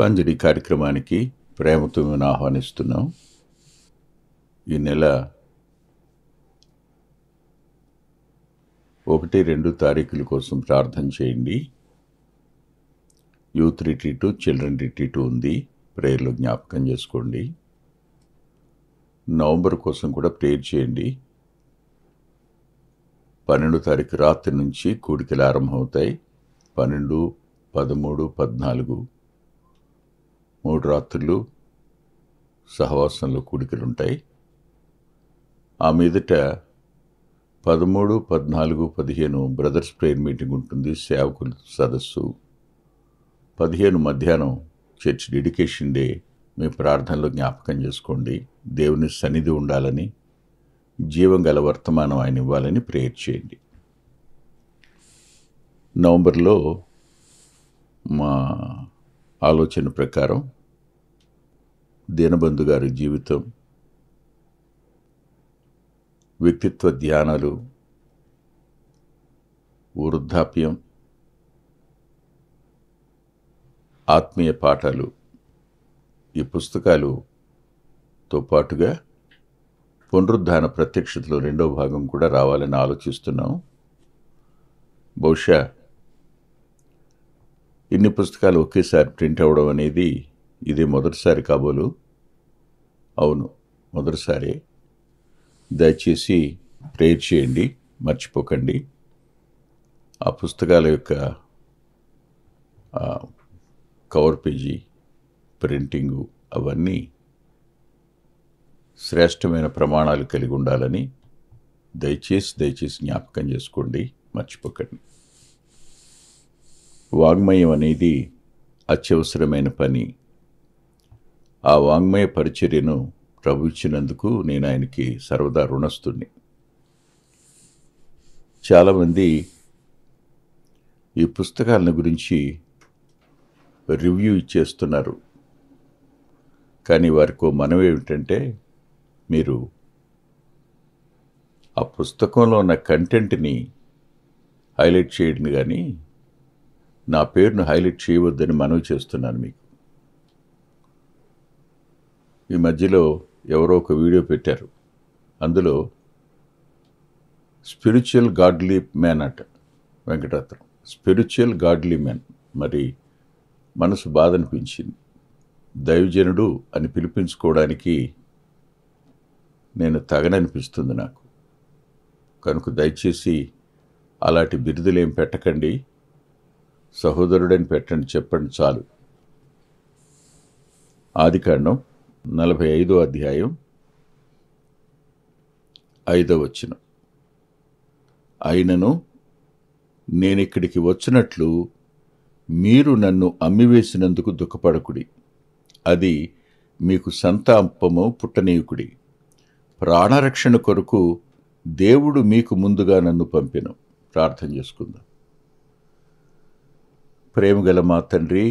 పుష్పాంజలి కార్యక్రమానికి ప్రేమతో మేము ఆహ్వానిస్తున్నాం. ఈ నెల 1-2 తారీఖుల కోసం ప్రార్థన చేయండి. యూత్ రిట్రీట్, చిల్డ్రన్ రిట్రీట్ ఉంది, ప్రేయర్లో జ్ఞాపకం చేసుకోండి. నవంబర్ కోసం కూడా ప్రేయర్ చేయండి. 12 తారీఖు రాత్రి నుంచి కూడికలు ఆరంభమవుతాయి. 12, 13, 14 3 రాత్రులు సహవాసంలో కూడికలుంటాయి. ఆ మీదట 13, 14, 15 బ్రదర్స్ ప్రేయర్ మీటింగ్ ఉంటుంది, సేవకుల సదస్సు. 15 మధ్యాహ్నం చర్చ్ డెడికేషన్ డే. మీ ప్రార్థనలో జ్ఞాపకం చేసుకోండి. దేవుని సన్నిధి ఉండాలని, జీవం గల వర్తమానం ఆయన ఇవ్వాలని ప్రేయర్ చేయండి. నవంబర్లో మా ఆలోచన ప్రకారం దీనబంధు గారి జీవితం, వ్యక్తిత్వ ధ్యానాలు, వృద్ధాప్యం, ఆత్మీయ పాఠాలు, ఈ పుస్తకాలుతో పాటుగా పునరుద్ధాన ప్రత్యక్షతలో 2వ భాగం కూడా రావాలని ఆలోచిస్తున్నాం. బహుశా ఇన్ని పుస్తకాలు ఒకేసారి ప్రింట్ అవ్వడం అనేది ఇదే మొదటిసారి కాబోలు. అవును, మొదటిసారి. దయచేసి ప్రేయర్ చేయండి, మర్చిపోకండి. ఆ పుస్తకాల యొక్క కవర్ పేజీ, ప్రింటింగు అవన్నీ శ్రేష్టమైన ప్రమాణాలు కలిగి ఉండాలని దయచేసి జ్ఞాపకం చేసుకోండి, మర్చిపోకండి. వాంగ్మయం అనేది అత్యవసరమైన పని. ఆ వాంగ్మయ పరిచర్యను ప్రభు ఇచ్చినందుకు నేను ఆయనకి సర్వదా రుణస్తుని. చాలామంది ఈ పుస్తకాలను గురించి రివ్యూ ఇచ్చేస్తున్నారు. కానీ వారికి మనవి ఏమిటంటే, మీరు ఆ పుస్తకంలో ఉన్న కంటెంట్ని హైలైట్ చేయండి, కానీ నా పేరును హైలైట్ చేయవద్దని మనవి చేస్తున్నాను మీకు. ఈ మధ్యలో ఎవరో ఒక వీడియో పెట్టారు. అందులో స్పిరిచువల్ గాడ్లీ మ్యాన్ అట వెంకటరత్నం, స్పిరిచువల్ గాడ్లీ మ్యాన్. మరి మనసు బాధ అనిపించింది. దైవజనుడు అని పిలిపించుకోవడానికి నేను తగననిపిస్తుంది నాకు. కనుక దయచేసి అలాంటి బిరుదులేం పెట్టకండి. సహోదరుడని పెట్టండి, చెప్పండి చాలు. ఆదికాండం 45వ అధ్యాయం 5వ వచనం. అయినను నేనిక్కడికి వచ్చినట్లు మీరు నన్ను అమ్మివేసినందుకు దుఃఖపడకుడి, అది మీకు సంతాపము పుట్టనీయుకుడి. ప్రాణరక్షణ కొరకు దేవుడు మీకు ముందుగా నన్ను పంపెను. ప్రార్థన చేసుకుందాం. ప్రేమగల మా తండ్రి,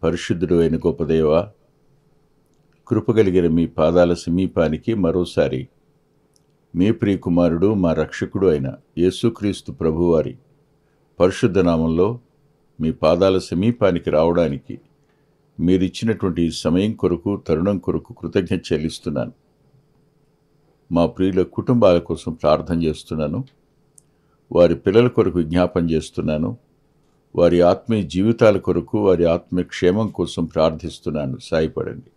పరిశుద్ధుడు అయిన గొప్ప దేవా, కృపగలిగిన మీ పాదాల సమీపానికి మరోసారి మీ ప్రియకుమారుడు, మా రక్షకుడు అయిన యేసుక్రీస్తు ప్రభువారి పరిశుద్ధ నామంలో మీ పాదాల సమీపానికి రావడానికి మీరిచ్చినటువంటి సమయం కొరకు, తరుణం కొరకు కృతజ్ఞత చెల్లిస్తున్నాను. మా ప్రియుల కుటుంబాల కోసం ప్రార్థన చేస్తున్నాను. వారి పిల్లల కొరకు విజ్ఞాపన చేస్తున్నాను. వారి ఆత్మీయ జీవితాల కొరకు, వారి ఆత్మీయ క్షేమం కోసం ప్రార్థిస్తున్నాను. సాయపడండి.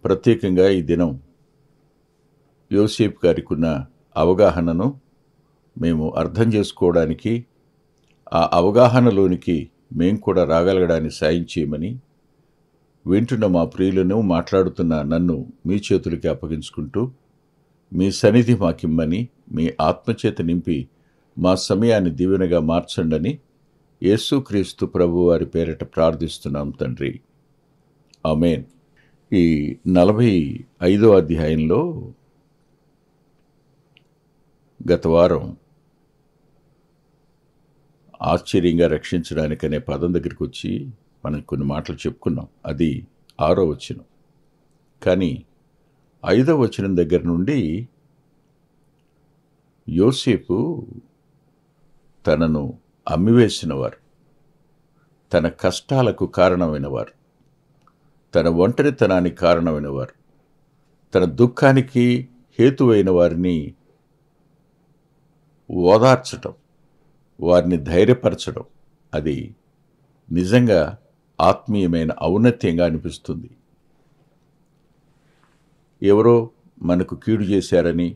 ప్రత్యేకంగా ఈ దినం యోసేపు గారికి ఉన్న అవగాహనను మేము అర్థం చేసుకోవడానికి, ఆ అవగాహనలోనికి మేము కూడా రాగలగడానికి సాయం చేయమని, వింటున్న మా ప్రియులను, మాట్లాడుతున్న నన్ను మీ చేతులకి అప్పగించుకుంటూ, మీ సన్నిధి మాకిమ్మని, మీ ఆత్మచేత నింపి మా సమయాన్ని దీవెనగా మార్చండని యేసుక్రీస్తు ప్రభు వారి పేరిట ప్రార్థిస్తున్నాం తండ్రి. ఆమేన్. ఈ 45వ అధ్యాయంలో గత వారం ఆశ్చర్యంగా రక్షించడానికనే పదం దగ్గరికి వచ్చి మనం కొన్ని మాటలు చెప్పుకున్నాం. అది 6వ వచనం. కానీ 5వ వచనం దగ్గర నుండి యోసేపు తనను అమ్మివేసినవారు, తన కష్టాలకు కారణమైనవారు, తన ఒంటరితనానికి కారణమైనవారు, తన దుఃఖానికి హేతువైన వారిని ఓదార్చటం, వారిని ధైర్యపరచడం, అది నిజంగా ఆత్మీయమైన ఔన్నత్యంగా అనిపిస్తుంది. ఎవరో మనకు కీడు చేశారని,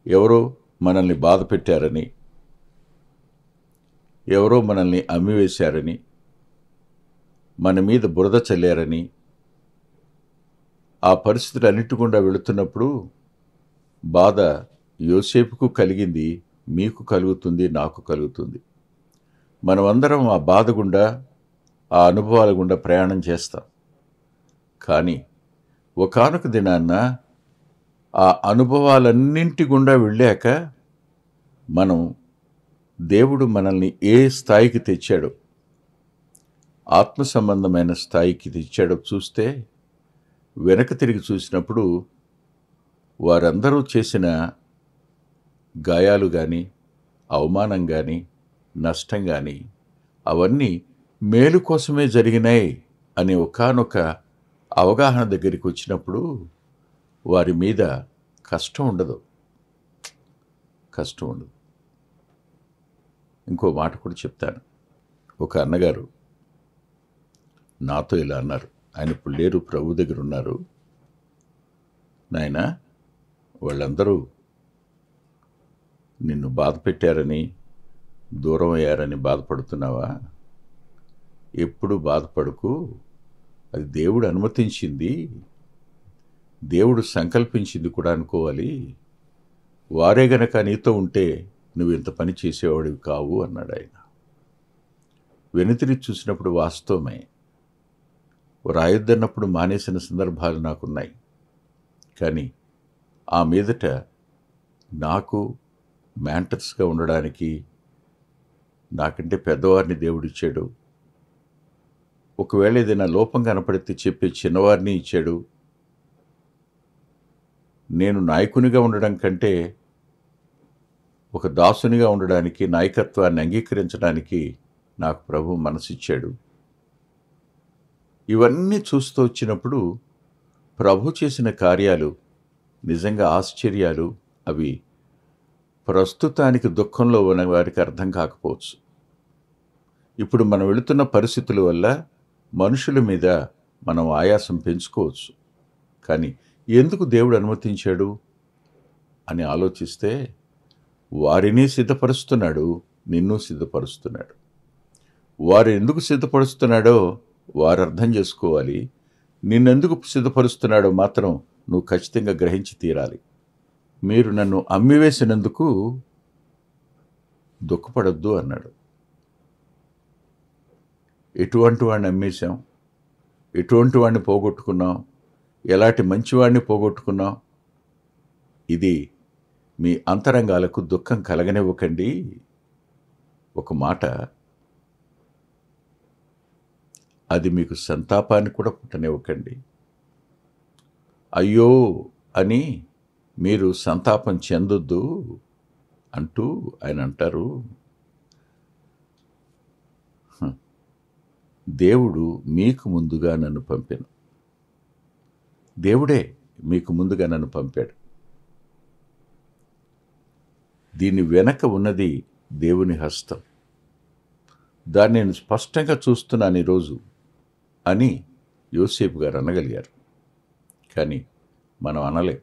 ఎవరో మనల్ని బాధ పెట్టారని, ఎవరో మనల్ని అమ్మివేశారని, మన మీద బురద చల్లారని, ఆ పరిస్థితులన్నిటి గుండా వెళుతున్నప్పుడు బాధ యోసేపుకు కలిగింది, మీకు కలుగుతుంది, నాకు కలుగుతుంది. మనమందరం ఆ బాధ గుండా, ఆ అనుభవాల గుండా ప్రయాణం చేస్తాం. కానీ ఒకానొక దినాన్న ఆ అనుభవాలన్నింటి గుండా వెళ్ళాక మనం దేవుడు మనల్ని ఏ స్థాయికి తెచ్చాడో, ఆత్మ సంబంధమైన స్థాయికి తెచ్చాడో చూస్తే, వెనక తిరిగి చూసినప్పుడు వారందరూ చేసిన గాయాలు కానీ, అవమానం కానీ, నష్టం కానీ, అవన్నీ మేలు కోసమే జరిగినాయి అనే ఒకానొక అవగాహన దగ్గరికి వచ్చినప్పుడు వారి మీద కష్టం ఉండదు. ఇంకో మాట కూడా చెప్తాను. ఒక అన్నగారు నాతో ఇలా అన్నారు. ఆయన ఇప్పుడు లేరు, ప్రభు దగ్గర ఉన్నారు. నాయనా, వాళ్ళందరూ నిన్ను బాధ పెట్టారని, దూరం అయ్యారని బాధపడుతున్నావా? ఎప్పుడు బాధపడకు. అది దేవుడు అనుమతించింది, దేవుడు సంకల్పించింది కూడా అనుకోవాలి. వారే గనక నీతో ఉంటే నువ్వు ఇంత పని చేసేవాడివి కావు అన్నాడు ఆయన. వెనుతిరి చూసినప్పుడు వాస్తవమే. రాయొద్దన్నప్పుడు మానేసిన సందర్భాలు నాకున్నాయి. కానీ ఆ మీదట నాకు మ్యాంటర్స్గా ఉండడానికి నాకంటే పెద్దవారిని దేవుడిచ్చాడు. ఒకవేళ ఏదైనా లోపం కనపడితే చెప్పే చిన్నవారిని ఇచ్చాడు. నేను నాయకునిగా ఉండడం కంటే ఒక దాసునిగా ఉండడానికి, నాయకత్వాన్ని అంగీకరించడానికి నాకు ప్రభు మనసిచ్చాడు. ఇవన్నీ చూస్తూ వచ్చినప్పుడు ప్రభు చేసిన కార్యాలు నిజంగా ఆశ్చర్యాలు. అవి ప్రస్తుతానికి దుఃఖంలో ఉన్న వారికి అర్థం కాకపోవచ్చు. ఇప్పుడు మనం వెళుతున్న పరిస్థితుల వల్ల మనుషుల మీద మనం ఆయాసం పెంచుకోవచ్చు. కానీ ఎందుకు దేవుడు అనుమతించాడు అని ఆలోచిస్తే, వారిని సిద్ధపరుస్తున్నాడు, నిన్ను సిద్ధపరుస్తున్నాడు. వారు ఎందుకు సిద్ధపరుస్తున్నాడో వారు అర్థం చేసుకోవాలి. నిన్నెందుకు సిద్ధపరుస్తున్నాడో మాత్రం నువ్వు ఖచ్చితంగా గ్రహించి తీరాలి. మీరు నన్ను అమ్మివేసినందుకు దుఃఖపడొద్దు అన్నాడు. ఎటువంటి వాడిని అమ్మేశాం, ఎటువంటి వాడిని పోగొట్టుకున్నాం, ఎలాంటి మంచివాడిని పోగొట్టుకున్నాం. ఇది మీ అంతరంగాలకు దుఃఖం కలగనివ్వకండి. ఒక మాట, అది మీకు సంతాపాన్ని కూడా పుట్టనివ్వకండి. అయ్యో అని మీరు సంతాపం చెందొద్దు అంటూ ఆయన అంటారు, దేవుడు మీకు ముందుగా నన్ను పంపాను. దేవుడే మీకు ముందుగా నన్ను పంపాడు. దీని వెనక ఉన్నది దేవుని హస్తం. దాన్ని నేను స్పష్టంగా చూస్తున్నాను ఈరోజు అని యోసేపు గారు అనగలిగారు. కానీ మనం అనలేం.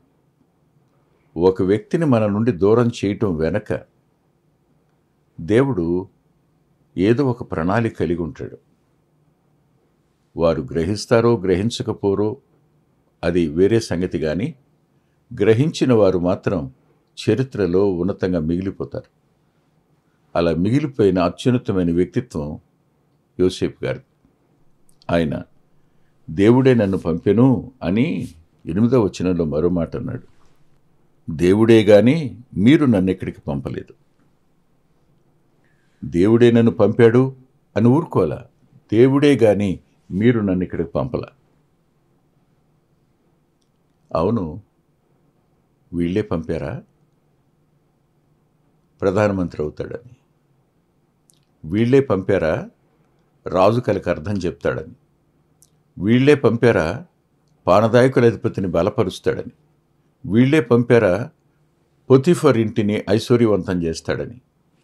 ఒక వ్యక్తిని మన నుండి దూరం చేయటం వెనక దేవుడు ఏదో ఒక ప్రణాళిక కలిగి ఉంటాడు. వారు గ్రహిస్తారో గ్రహించకపోరో అది వేరే సంగతి. కానీ గ్రహించిన వారు మాత్రం చరిత్రలో ఉన్నతంగా మిగిలిపోతారు. అలా మిగిలిపోయిన అత్యున్నతమైన వ్యక్తిత్వం యోసేపు గారు. ఆయన దేవుడే నన్ను పంపెను అని 8వ వచనంలో మరో మాట అన్నాడు. దేవుడే గాని మీరు నన్ను ఎక్కడికి పంపలేదు. దేవుడే నన్ను పంపాడు అని ఊరుకోలా. దేవుడే గాని మీరు నన్ను ఇక్కడికి పంపలా. అవును, వీళ్ళే పంపారా ప్రధానమంత్రి అవుతాడని? వీళ్ళే పంపారా రాజు కలికి అర్థం చెప్తాడని, వీళ్లే పంపారా పానదాయకుల అధిపతిని బలపరుస్తాడని, వీళ్లే పంపారా పొతిఫర్ ఇంటిని ఐశ్వర్యవంతం చేస్తాడని.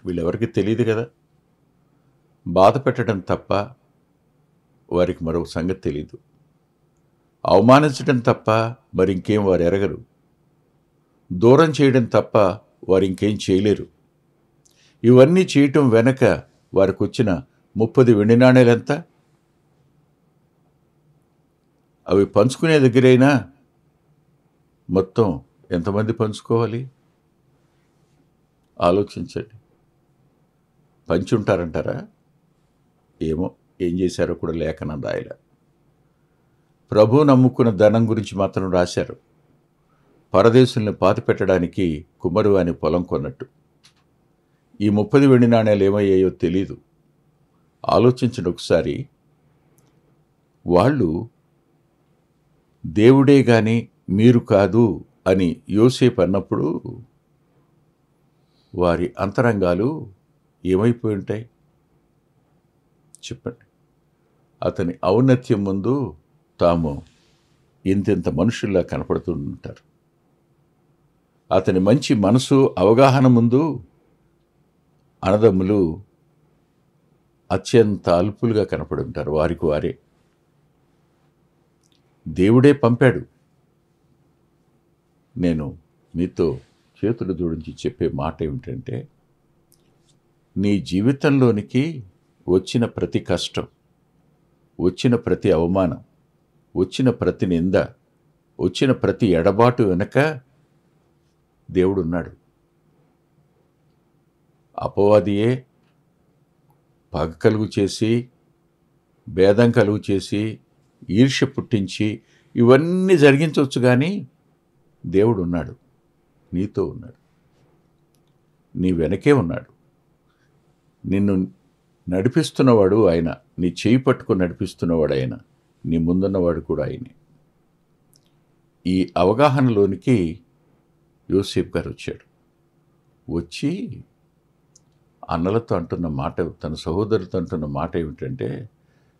వీళ్ళెవరికి తెలియదు కదా. బాధ పెట్టడం తప్ప వారికి మరో సంగతి తెలీదు. అవమానించడం తప్ప మరింకేం వారు ఎరగరు. దూరం చేయడం తప్ప వారు ఇంకేం చేయలేరు. ఇవన్నీ చేయటం వెనక వారికి వచ్చిన 30 వెండి నాణేలెంత? అవి పంచుకునే దగ్గరైనా మొత్తం ఎంతమంది పంచుకోవాలి? ఆలోచించండి. పంచి ఉంటారంటారా? ఏమో, ఏం చేశారో కూడా లేఖనం రాయలే. ప్రభు నమ్ముకున్న ధనం గురించి మాత్రం రాశారు. పరదేశుల్ని పాతిపెట్టడానికి కుమ్మరు అని పొలం కొన్నట్టు. ఈ 30 వెండి నాణేలు ఏమయ్యాయో తెలీదు. ఆలోచించండి ఒకసారి. వాళ్ళు దేవుడే గాని మీరు కాదు అని యోసేపు అన్నప్పుడు వారి అంతరంగాలు ఏమైపోయి ఉంటాయి చెప్పండి. అతని ఔన్నత్యం ముందు తాము ఇంతింత మనుషుల్లా కనపడుతూ ఉంటారు. అతని మంచి మనసు అవగాహన ముందు అన్నదమ్ములు అత్యంత అల్పులుగా కనపడి ఉంటారు. వారికి వారే. దేవుడే పంపాడు. నేను మీతో చేతులు జోడించి చెప్పే మాట ఏమిటంటే, నీ జీవితంలోనికి వచ్చిన ప్రతి కష్టం, వచ్చిన ప్రతి అవమానం, వచ్చిన ప్రతి నింద, వచ్చిన ప్రతి ఎడబాటు వెనక దేవుడున్నాడు. అపవాదియే పగ కలుగు చేసి, భేదం కలుగు చేసి, ఈర్ష్య పుట్టించి ఇవన్నీ జరిగించవచ్చు. కానీ దేవుడు ఉన్నాడు, నీతో ఉన్నాడు, నీ వెనకే ఉన్నాడు. నిన్ను నడిపిస్తున్నవాడు ఆయన, నీ చేయి పట్టుకుని నడిపిస్తున్నవాడు ఆయన, నీ ముందున్నవాడు కూడా ఆయనే. ఈ అవగాహనలోనికి యోసేపు గారు వచ్చాడు. వచ్చి అన్నలతో అంటున్న మాట, తన సహోదరులతో అంటున్న మాట ఏమిటంటే,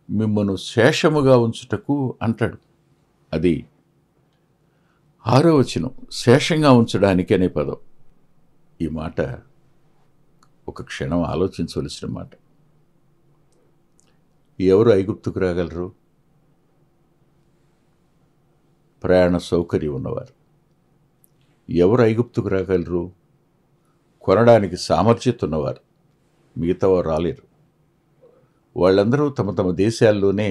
మిమ్మను శేషముగా ఉంచుటకు అంటాడు. అది 6వ వచనం, శేషంగా ఉంచడానికి అనే పదం. ఈ మాట ఒక క్షణం ఆలోచించవలసిన మాట. ఎవరు ఐగుప్తుకు రాగలరు? ప్రయాణ సౌకర్యం ఉన్నవారు. ఎవరు ఐగుప్తుకు రాగలరు? కొనడానికి సామర్థ్యత ఉన్నవారు. మిగతా వారు రాలేరు. వాళ్ళందరూ తమ తమ దేశాల్లోనే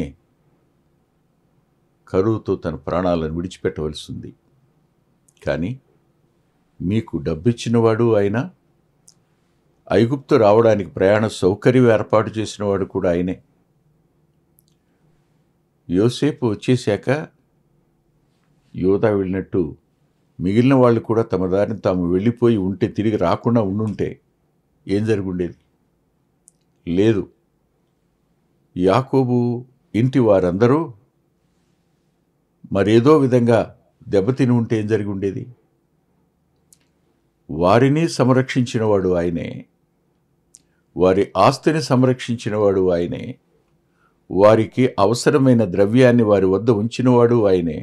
కరువుతో తన ప్రాణాలను విడిచిపెట్టవలసి ఉంది. కానీ మీకు డబ్బిచ్చినవాడు ఆయన, ఐగుప్తు రావడానికి ప్రయాణ సౌకర్యం ఏర్పాటు చేసినవాడు కూడా ఆయనే. యోసేపు వచ్చేశాక యోధా వెళ్ళినట్టు మిగిలిన వాళ్ళు కూడా తమ దారిని తాము వెళ్ళిపోయి ఉంటే, తిరిగి రాకుండా ఉండుంటే ఏం జరుగుండేది? లేదు. యాకోబు ఇంటి వారందరూ మరేదో విధంగా దెబ్బతిని ఉంటే ఏం జరిగి ఉండేది? వారిని సంరక్షించినవాడు ఆయనే, వారి ఆస్తిని సంరక్షించినవాడు ఆయనే, వారికి అవసరమైన ద్రవ్యాన్ని వారి వద్ద ఉంచినవాడు ఆయనే,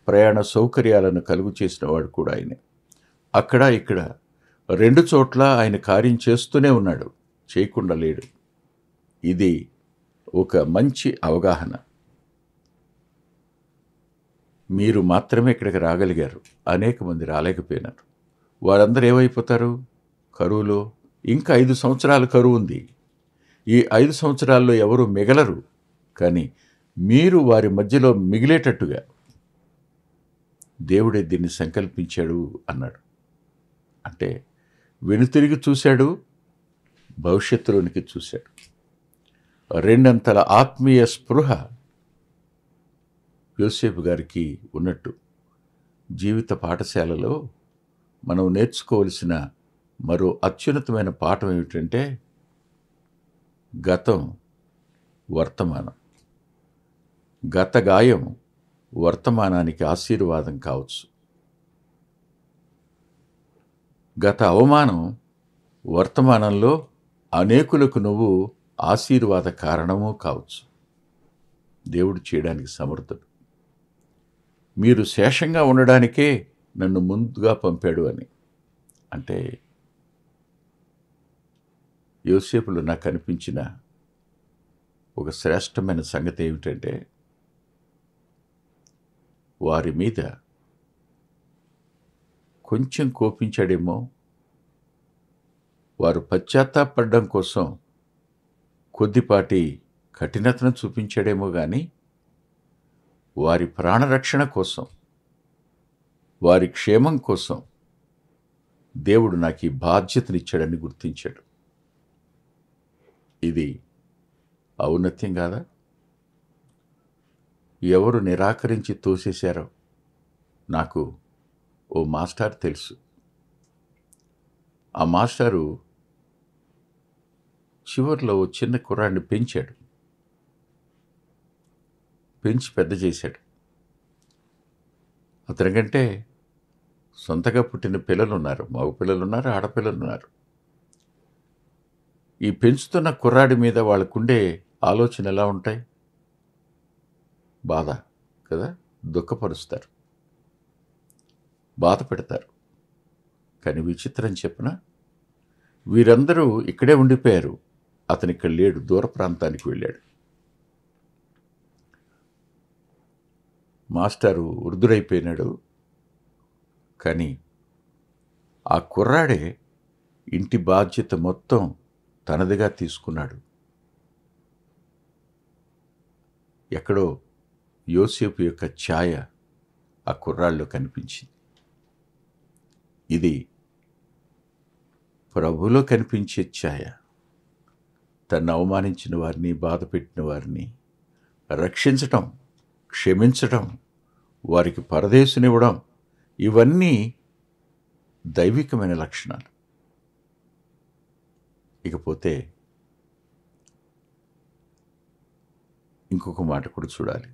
ప్రయాణ సౌకర్యాలను కలుగు చేసినవాడు కూడా ఆయనే. అక్కడ ఇక్కడ 2 చోట్ల ఆయన కార్యం చేస్తూనే ఉన్నాడు, చేయకుండా లేడు. ఇది ఒక మంచి అవగాహన. మీరు మాత్రమే ఇక్కడికి రాగలిగారు, అనేక మంది రాలేకపోయినారు. వారందరూ ఏమైపోతారు? కరువులో. ఇంకా 5 సంవత్సరాలు కరువు ఉంది. ఈ 5 సంవత్సరాల్లో ఎవరు మిగలరు. కానీ మీరు వారి మధ్యలో మిగిలేటట్టుగా దేవుడే దీన్ని సంకల్పించాడు అన్నాడు. అంటే వెనుతిరిగి చూశాడు, భవిష్యత్తులోనికి చూశాడు. 2 అంతల ఆత్మీయ స్పృహ యోసేపు గారికి ఉన్నట్టు జీవిత పాఠశాలలో మనం నేర్చుకోవలసిన మరో అత్యున్నతమైన పాఠం ఏమిటంటే, గతం వర్తమానం. గత గాయం వర్తమానానికి ఆశీర్వాదం కావచ్చు. గత అవమానం వర్తమానంలో అనేకులకు నువ్వు ఆశీర్వాద కారణమూ కావచ్చు. దేవుడు చేయడానికి సమర్థుడు. మీరు శేషంగా ఉండడానికే నన్ను ముందుగా పంపాడు అని. అంటే యోసేపులో నాకు అనిపించిన ఒక శ్రేష్టమైన సంగతి ఏమిటంటే, వారి మీద కొంచెం కోపించాడేమో, వారు పశ్చాత్తాపడడం కోసం కొద్దిపాటి కఠినతను చూపించాడేమో కానీ, వారి ప్రాణరక్షణ కోసం, వారి క్షేమం కోసం దేవుడు నాకు ఈ బాధ్యతనిచ్చాడని గుర్తించాడు. ఇది ఔన్నత్యం కాదా? ఎవరు నిరాకరించి తోసేశారో నాకు ఓ మాస్టర్ తెలుసు. ఆ మాస్టారు చివర్లో ఓ చిన్న కుర్రాడిని పెంచాడు, పెంచి పెద్ద చేశాడు. అతనికంటే సొంతగా పుట్టిన పిల్లలున్నారు, మగ పిల్లలున్నారు, ఆడపిల్లలున్నారు. ఈ పెంచుతున్న కుర్రాడి మీద వాళ్ళకుండే ఆలోచన ఎలా ఉంటాయి? బాధ కదా, దుఃఖపరుస్తారు, బాధ పెడతారు. కానీ విచిత్రం చెప్పిన, వీరందరూ ఇక్కడే ఉండిపోయారు. అతను ఇక్కడ లేడు, దూర ప్రాంతానికి వెళ్ళాడు. మాస్టారు వృద్ధుడైపోయినాడు, కానీ ఆ కుర్రాడే ఇంటి బాధ్యత మొత్తం తనదిగా తీసుకున్నాడు. ఎక్కడో యోసేపు యొక్క ఛాయ ఆ కుర్రాళ్ళలో కనిపించింది. ఇది ప్రభువులో కనిపించే ఛాయ. తను అవమానించిన వారిని, బాధ పెట్టిన వారిని రక్షించటం, క్షమించటం, వారికి పరదేశునివ్వడం, ఇవన్నీ దైవికమైన లక్షణాలు. ఇకపోతే ఇంకొక మాట కూడా చూడాలి.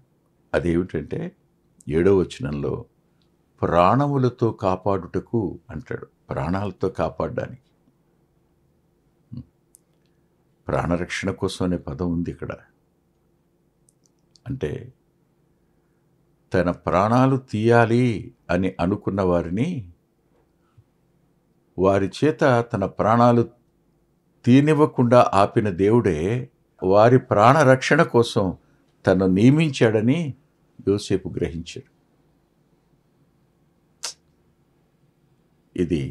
అదేమిటంటే 7వ వచనంలో ప్రాణములతో కాపాడుటకు అంటాడు. ప్రాణాలతో కాపాడడానికి, ప్రాణరక్షణ కోసం అనే పదం ఉంది ఇక్కడ. అంటే తన ప్రాణాలు తీయాలి అని అనుకున్న వారిని, వారి చేత తన ప్రాణాలు తీనివ్వకుండా ఆపిన దేవుడే వారి ప్రాణరక్షణ కోసం తను నియమించాడని యోసేపు గ్రహించాడు. ఇది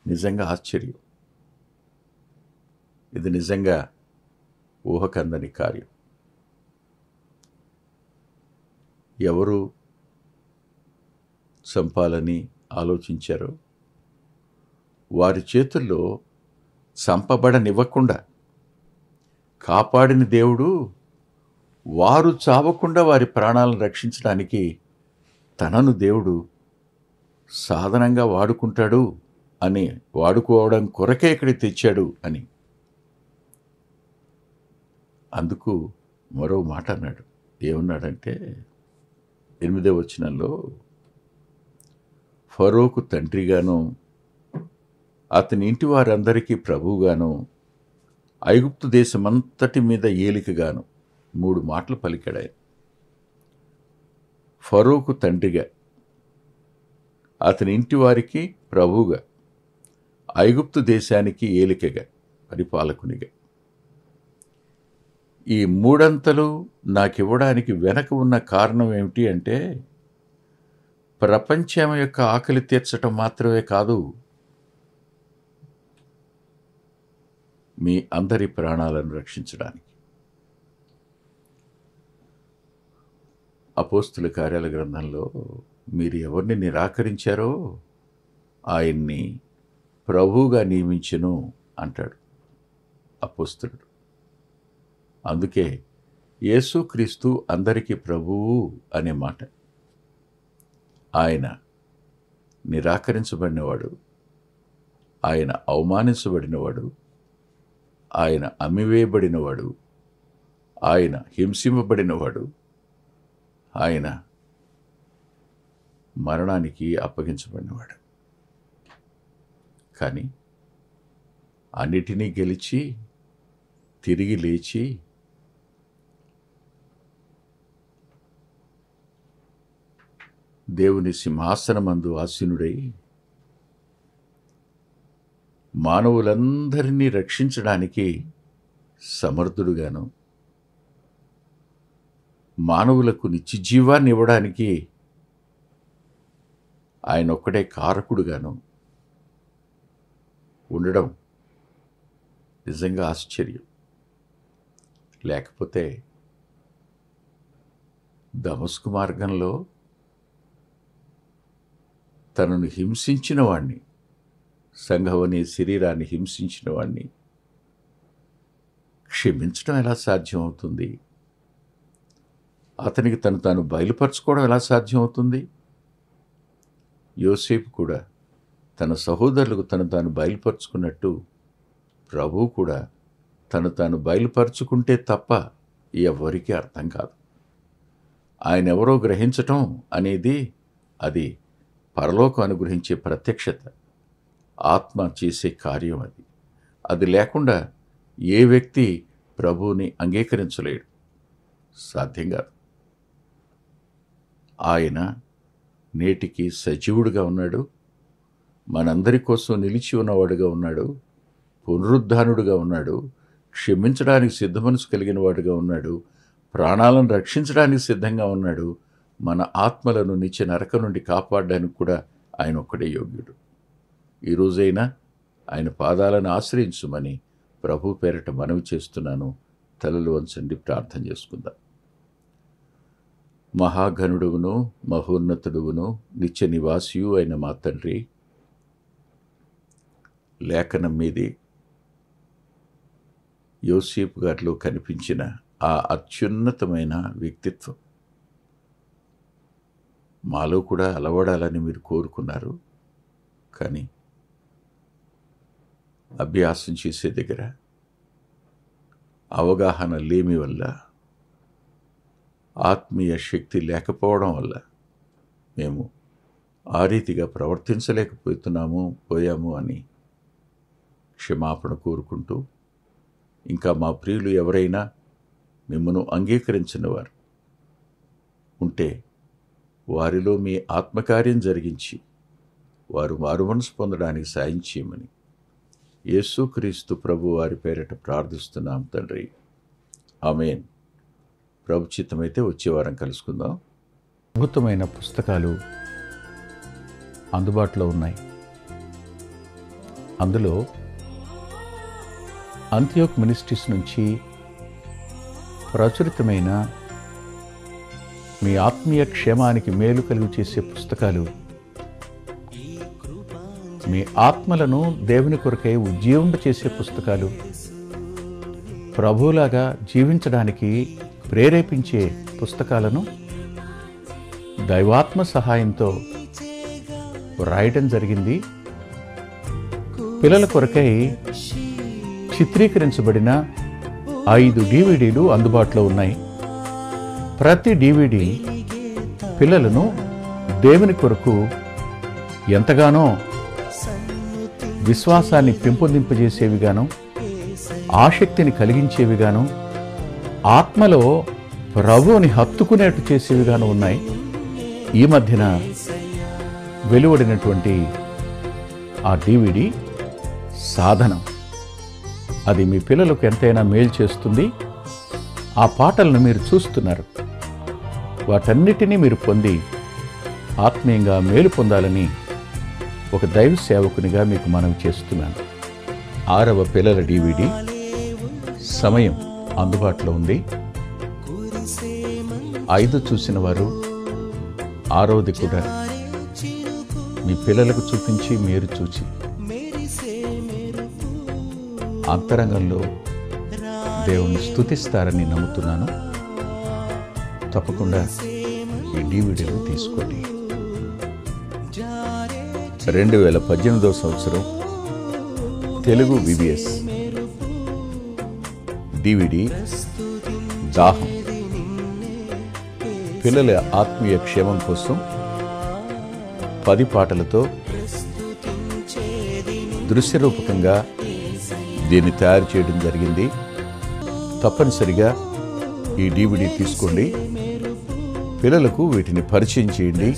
నిజంగా ఆశ్చర్యం. ఇది నిజంగా ఊహకందని కార్యం. ఎవరు చంపాలని ఆలోచించారో వారి చేతుల్లో చంపబడనివ్వకుండా కాపాడిన దేవుడు వారు చావకుండా వారి ప్రాణాలను రక్షించడానికి తనను దేవుడు సాధనంగా వాడుకుంటాడు అని, వాడుకోవడం కొరకే ఇక్కడికి తెచ్చాడు అని. అందుకు మరో మాట అన్నాడు. ఏమన్నాడంటే 8వ వచనంలో, ఫరోకు తండ్రిగాను అతని ఇంటి వారందరికీ ప్రభువుగాను ఐగుప్తు దేశమంతటి మీద ఏలికగాను 3 మాటలు పలికాడు ఆయన. ఫరోకు తండ్రిగా, అతని ఇంటి వారికి ప్రభువుగా, ఐగుప్తు దేశానికి ఏలికగా, పరిపాలకునిగా. ఈ 3 అంతలు నాకివ్వడానికి వెనక ఉన్న కారణం ఏమిటి అంటే, ప్రపంచం యొక్క ఆకలి తీర్చటం మాత్రమే కాదు, మీ అందరి ప్రాణాలను రక్షించడానికి. అపోస్తుల కార్యాల గ్రంథంలో మీరు ఎవరిని నిరాకరించారో ఆయన్ని ప్రభువుగా నియమించెను అంటాడు అపోస్తులుడు. అందుకే యేసుక్రీస్తు అందరికీ ప్రభువు అనే మాట. ఆయన నిరాకరించబడినవాడు, ఆయన అవమానించబడినవాడు, ఆయన అమ్మివేయబడినవాడు, ఆయన హింసింపబడినవాడు, ఆయన మరణానికి అప్పగించబడినవాడు. కానీ అన్నిటినీ గెలిచి తిరిగి లేచి దేవుని సింహాసనమందు ఆసీనుడై మానవులందరినీ రక్షించడానికి సమర్థుడుగాను, మానవులకు నిత్యజీవాన్ని ఇవ్వడానికి ఆయన ఒక్కడే కారకుడుగాను ఉండడం నిజంగా ఆశ్చర్యం. లేకపోతే దమస్కు మార్గంలో తనను హింసించిన వాణ్ణి, సంఘం అనే శరీరాన్ని హింసించిన వాణ్ణి క్షమించడం ఎలా సాధ్యం అవుతుంది? అతనికి తాను బయలుపరచుకోవడం ఎలా సాధ్యం అవుతుంది? యోసేపు కూడా తన సహోదరులకు తాను బయలుపరుచుకున్నట్టు ప్రభువు కూడా తాను బయలుపరుచుకుంటే తప్ప ఎవరికీ అర్థం కాదు. ఆయన ఎవరో గ్రహించటం అనేది అది పరలోకం అనుగ్రహించే ప్రత్యక్షత, ఆత్మ చేసే కార్యం. అది లేకుండా ఏ వ్యక్తి ప్రభువుని అంగీకరించలేడు, సాధ్యం కాదు. ఆయన నేటికి సజీవుడిగా ఉన్నాడు, మనందరి కోసం నిలిచి ఉన్నవాడుగా ఉన్నాడు, పునరుద్ధానుడుగా ఉన్నాడు, క్షమించడానికి సిద్ధమనసు కలిగిన వాడుగా ఉన్నాడు, ప్రాణాలను రక్షించడానికి సిద్ధంగా ఉన్నాడు, మన ఆత్మలను నిత్య నరకం నుండి కాపాడడానికి కూడా ఆయన ఒక్కడే యోగ్యుడు. ఈరోజైనా ఆయన పాదాలను ఆశ్రయించుమని ప్రభు పేరట మనవి చేస్తున్నాను. తలలు వంచండి, ప్రార్థన చేసుకుందాం. మహాఘనుడువును మహోన్నతుడువును నిత్య నివాసియు అయిన మా తండ్రి, లేఖనం మీది యోసేపు గారిలో కనిపించిన ఆ అత్యున్నతమైన వ్యక్తిత్వం మాలో కూడా అలవడాలని మీరు కోరుకున్నారు. కానీ అభ్యాసం చేసే దగ్గర అవగాహన లేమి వల్ల, ఆత్మీయ శక్తి లేకపోవడం వల్ల మేము ఆ రీతిగా పోయాము అని క్షమాపణ కోరుకుంటూ, ఇంకా మా ప్రియులు ఎవరైనా మిమ్మను అంగీకరించిన వారు ఉంటే వారిలో మీ ఆత్మకార్యం జరిగించి వారు మారుమనసు పొందడానికి సాయం చేయమని యేసుక్రీస్తు ప్రభు వారి పేరిట ప్రార్థిస్తున్నాం తండ్రి, ఆమేన్. ప్రభు చిత్తమైతే వచ్చే వారం కలుసుకుందాం. అద్భుతమైన పుస్తకాలు అందుబాటులో ఉన్నాయి. అందులో అంత్యోక్ మినిస్ట్రీస్ నుంచి ప్రచురితమైన మీ ఆత్మీయ క్షేమానికి మేలు కలుగు చేసే పుస్తకాలు, మీ ఆత్మలను దేవుని కొరకై ఉజ్జీవింప చేసే పుస్తకాలు, ప్రభువులాగా జీవించడానికి ప్రేరేపించే పుస్తకాలను దైవాత్మ సహాయంతో రాయటం జరిగింది. పిల్లల కొరకై చిత్రీకరించబడిన 5 DVDలు అందుబాటులో ఉన్నాయి. ప్రతి DVD పిల్లలను దేవుని కొరకు ఎంతగానో విశ్వాసాన్ని పెంపొందింపజేసేవిగాను, ఆసక్తిని కలిగించేవిగాను, ఆత్మలో ప్రభువుని హత్తుకునేట్టు చేసేవిగాను ఉన్నాయి. ఈ మధ్యన వెలువడినటువంటి ఆ DVD సాధనం, అది మీ పిల్లలకు ఎంతైనా మేలు చేస్తుంది. ఆ పాటలను మీరు చూస్తున్నారు, వాటన్నిటినీ మీరు పొంది ఆత్మీయంగా మేలు పొందాలని ఒక దైవ సేవకునిగా మీకు మనవి చేస్తున్నాను. 6వ పిల్లల DVD సమయం అందుబాటులో ఉంది. 5 చూసిన వారు 6వది కూడా మీ పిల్లలకు చూపించి మీరు చూచి అంతరంగంలో దేవుణ్ణి స్తుతిస్తారని నమ్ముతున్నాను. తప్పకుండా ఈ DVDలు తీసుకోండి. 2018వ సంవత్సరం తెలుగు VBS DVD దాహం, పిల్లల ఆత్మీయ క్షేమం కోసం 10 పాటలతో దృశ్యరూపకంగా దీన్ని తయారు చేయడం జరిగింది. తప్పనిసరిగా ఈ DVD తీసుకోండి. పిల్లలకు వీటిని పరిచయం చేయండి.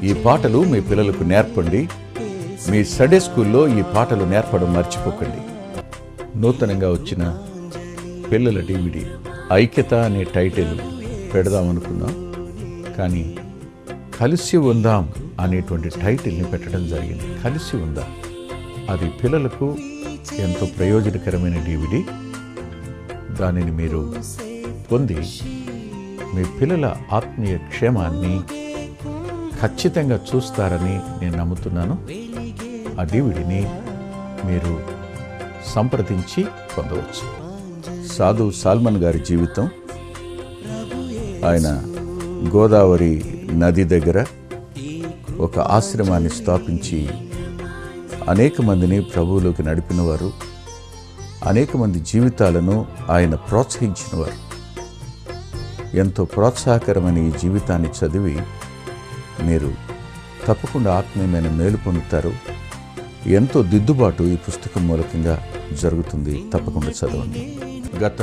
ఈ పాటలు మీ పిల్లలకు నేర్పండి. మీ సండే స్కూల్లో ఈ పాటలు నేర్పడం మర్చిపోకండి. నూతనంగా వచ్చిన పిల్లల DVD ఐక్యత అనే టైటిల్ పెడదామనుకున్నాం, కానీ కలిసి ఉందాం అనేటువంటి టైటిల్ని పెట్టడం జరిగింది. కలిసి ఉందాం, అది పిల్లలకు ఎంతో ప్రయోజనకరమైన DVD. దానిని మీరు పొంది మీ పిల్లల ఆత్మీయ క్షేమాన్ని ఖచ్చితంగా చూస్తారని నేను నమ్ముతున్నాను. ఆ DVDని మీరు సంప్రదించి పొందవచ్చు. సాధు సాల్మన్ గారి జీవితం. ఆయన గోదావరి నది దగ్గర ఒక ఆశ్రమాన్ని స్థాపించి అనేక మందిని ప్రభువులోకి నడిపినవారు, అనేక మంది జీవితాలను ఆయన ప్రోత్సహించినవారు. ఎంతో ప్రోత్సాహకరమైన ఈ జీవితాన్ని చదివి మీరు తప్పకుండా ఆత్మీయమైన మేలు పొందుతారు. ఎంతో దిద్దుబాటు ఈ పుస్తకం మూలకంగా జరుగుతుంది. తప్పకుండా చదవండి. గత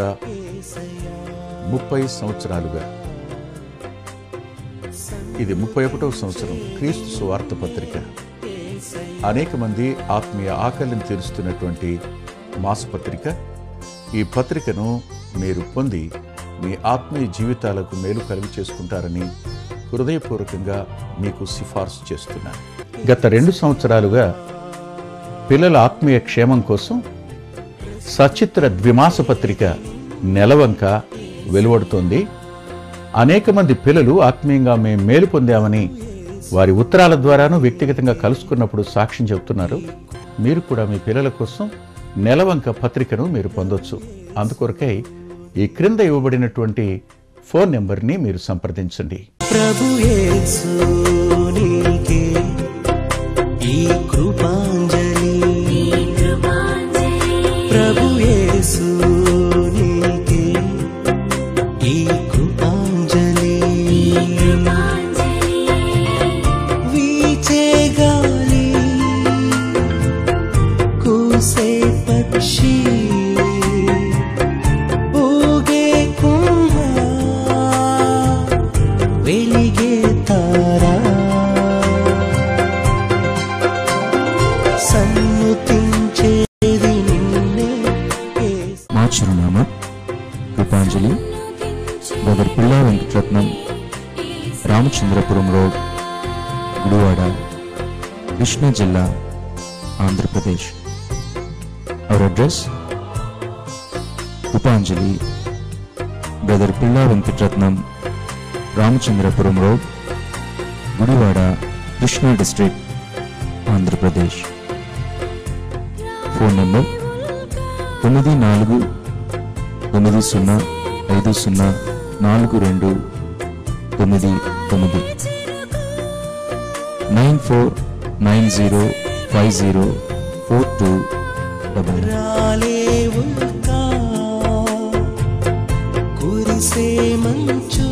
30 సంవత్సరాలుగా, ఇది 31వ సంవత్సరం, క్రీస్తు సువార్త పత్రిక అనేక మంది ఆత్మీయ ఆకలిని తీరుస్తున్నటువంటి మాసపత్రిక. ఈ పత్రికను మీరు పొంది మీ ఆత్మీయ జీవితాలకు మేలు కలుగు చేసుకుంటారని హృదయపూర్వకంగా మీకు సిఫార్సు చేస్తున్నాను. గత 2 సంవత్సరాలుగా పిల్లల ఆత్మీయ క్షేమం కోసం సచిత్ర ద్విమాస పత్రిక నెలవంక వెలువడుతోంది. అనేక మంది పిల్లలు ఆత్మీయంగా మేము మేలు పొందామని వారి ఉత్తరాల ద్వారాను వ్యక్తిగతంగా కలుసుకున్నప్పుడు సాక్ష్యం చెబుతున్నారు. మీరు కూడా మీ పిల్లల కోసం నెలవంక పత్రికను మీరు పొందొచ్చు. అందుకొరకై ఈ క్రింద ఇవ్వబడినటువంటి ఫోన్ నెంబర్ని మీరు సంప్రదించండి. ప్రభు యేసు నీకే ఈ కృపాంజలి, ప్రభు యేసు నీకే ఈ కృపాంజలి. వీచే గాలి, కూసే పక్షి, ఊగే కుంభ, వెలిగే తారా, సన్నుతించేది నిన్నే. మా చిరునామా కృపాంజలి, బ్రదర్ పిల్లా వెంకటరత్నం, రామచంద్రపురం రోడ్, గుడివాడ, కృష్ణా జిల్లా, Andhra Pradesh. Our address: Krupanjali, brother Pilla Venkataratnam, Ramachandrapuram road, Gudivada, Krishna district, Andhra Pradesh. Phone number 9490504299 9490504299. రాలేవుగా కురిసే మంచు,